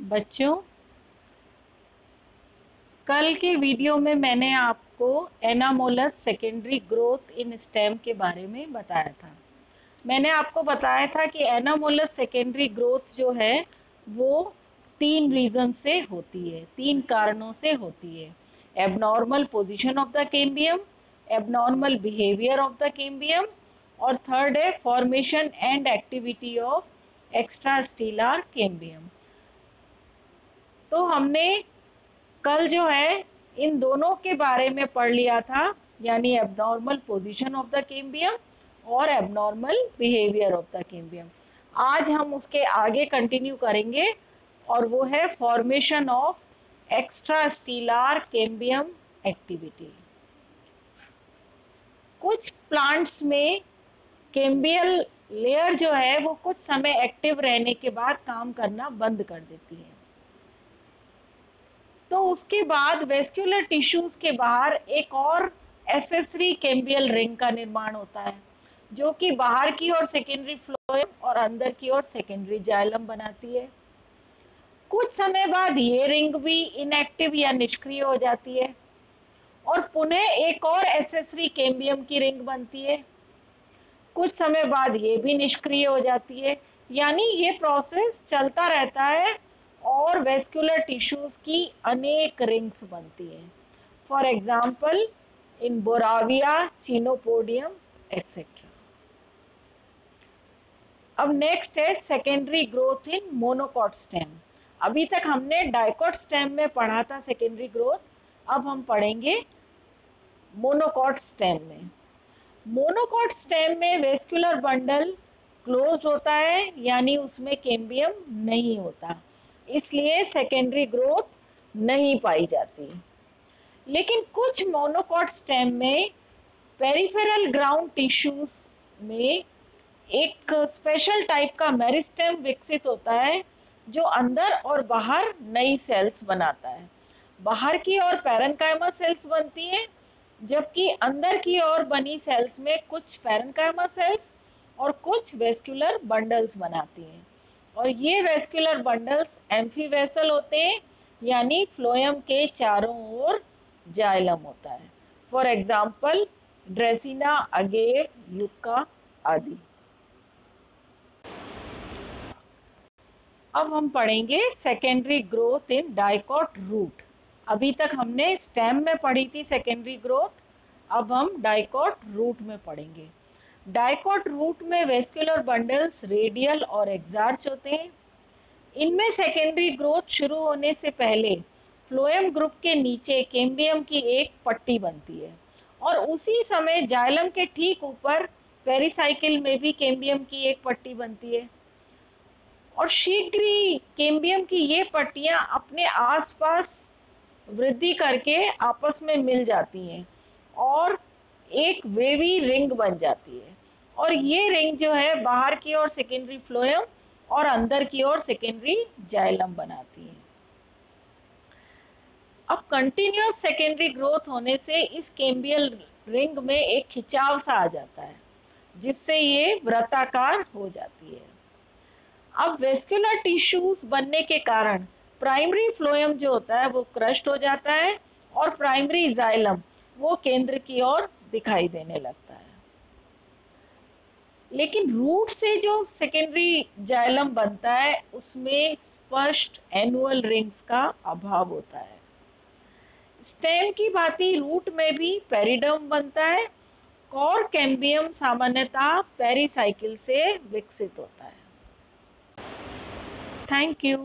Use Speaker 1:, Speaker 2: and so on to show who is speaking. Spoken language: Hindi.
Speaker 1: बच्चों, कल के वीडियो में मैंने आपको एनामोलस सेकेंडरी ग्रोथ इन स्टेम के बारे में बताया था। मैंने आपको बताया था कि एनामोलस सेकेंडरी ग्रोथ जो है वो 3 रीज़न से होती है, 3 कारणों से होती है। Abnormal position of the cambium, abnormal behaviour of the cambium और थर्ड है formation and activity of extrastelar cambium. तो हमने कल जो है इन दोनों के बारे में पढ़ लिया था, यानी abnormal position of the cambium और abnormal behaviour of the cambium. आज हम उसके आगे कंटिन्यू करेंगे और वो है formation of extrastelar cambium activity. कुछ प्लांट्स में कैम्बियल लेयर जो है वो कुछ समय एक्टिव रहने के बाद काम करना बंद कर देती है। तो उसके बाद वेस्कुलर टिश्यूज के बाहर एक और एसेसरी कैम्बियल रिंग का निर्माण होता है, जो कि बाहर की ओर सेकेंडरी फ्लोएम और अंदर की ओर सेकेंडरी जाइलम बनाती है। कुछ समय बाद ये रिंग भी इनएक्टिव या निष्क्रिय हो जाती है और पुनः एक और एसेसरी कैम्बियम की रिंग बनती है। कुछ समय बाद ये भी निष्क्रिय हो जाती है, यानी ये प्रोसेस चलता रहता है और वेस्कुलर टिश्यूज की अनेक रिंग्स बनती हैं। For example in Boerhavia, Chenopodium etcetera. अब नेक्स्ट है secondary growth in monocot stem. अभी तक हमने डाइकॉट स्टेम में पढ़ा था सेकेंडरी ग्रोथ, अब हम पढ़ेंगे मोनोकॉट स्टेम में। मोनोकॉट स्टेम में वेस्कुलर बंडल क्लोज्ड होता है, यानी उसमें कैम्बियम नहीं होता, इसलिए सेकेंडरी ग्रोथ नहीं पाई जाती। लेकिन कुछ मोनोकॉट स्टेम में पेरिफेरल ग्राउंड टिश्यूज में एक स्पेशल टाइप का मेरिस्टेम विकसित होता है, जो अंदर और बाहर नई सेल्स बनाता है। बाहर की ओर पैरेन्काइमा सेल्स बनती हैं, जबकि अंदर की ओर बनी सेल्स में कुछ पैरेन्काइमा सेल्स और कुछ वेस्कुलर बंडल्स बनाती हैं। और ये वेस्कुलर बंडल्स एम्फीवेसल होते हैं, यानी फ्लोएम के चारों ओर जाइलम होता है। For example dracaena, agave, yucca आदि। अब हम पढ़ेंगे secondary growth in dicot root. अभी तक हमने स्टेम में पढ़ी थी सेकेंडरी ग्रोथ, अब हम डाइकॉट रूट में पढ़ेंगे। डाइकॉट रूट में वेस्कुलर बंडल्स रेडियल और एक्सार्च होते हैं। इनमें सेकेंडरी ग्रोथ शुरू होने से पहले फ्लोएम ग्रुप के नीचे कैम्बियम की एक पट्टी बनती है और उसी समय जाइलम के ठीक ऊपर पेरिसाइकिल में भी कैम्बियम की एक पट्टी बनती है। और शीघ्र ही कैम्बियम की ये पट्टियां अपने आसपास वृद्धि करके आपस में मिल जाती हैं और एक वेवी रिंग बन जाती है। और ये रिंग जो है बाहर की ओर सेकेंडरी फ्लोएम और अंदर की ओर सेकेंडरी जाइलम बनाती है। अब कंटिन्यूअस सेकेंडरी ग्रोथ होने से इस कैम्बियल रिंग में एक खिंचाव सा आ जाता है, जिससे ये वृत्ताकार हो जाती है। अब वेस्कुलर टिश्यूज बनने के कारण प्राइमरी फ्लोएम जो होता है वो क्रस्ट हो जाता है और प्राइमरी जाइलम वो केंद्र की ओर दिखाई देने लगता है। लेकिन रूट से जो सेकेंडरी जाइलम बनता है उसमें स्पष्ट एनुअल रिंग्स का अभाव होता है। स्टेम की भांति रूट में भी पेरिडर्म बनता है। कोर कैम्बियम सामान्यतः पेरिसाइकिल से विकसित होता है। Thank you.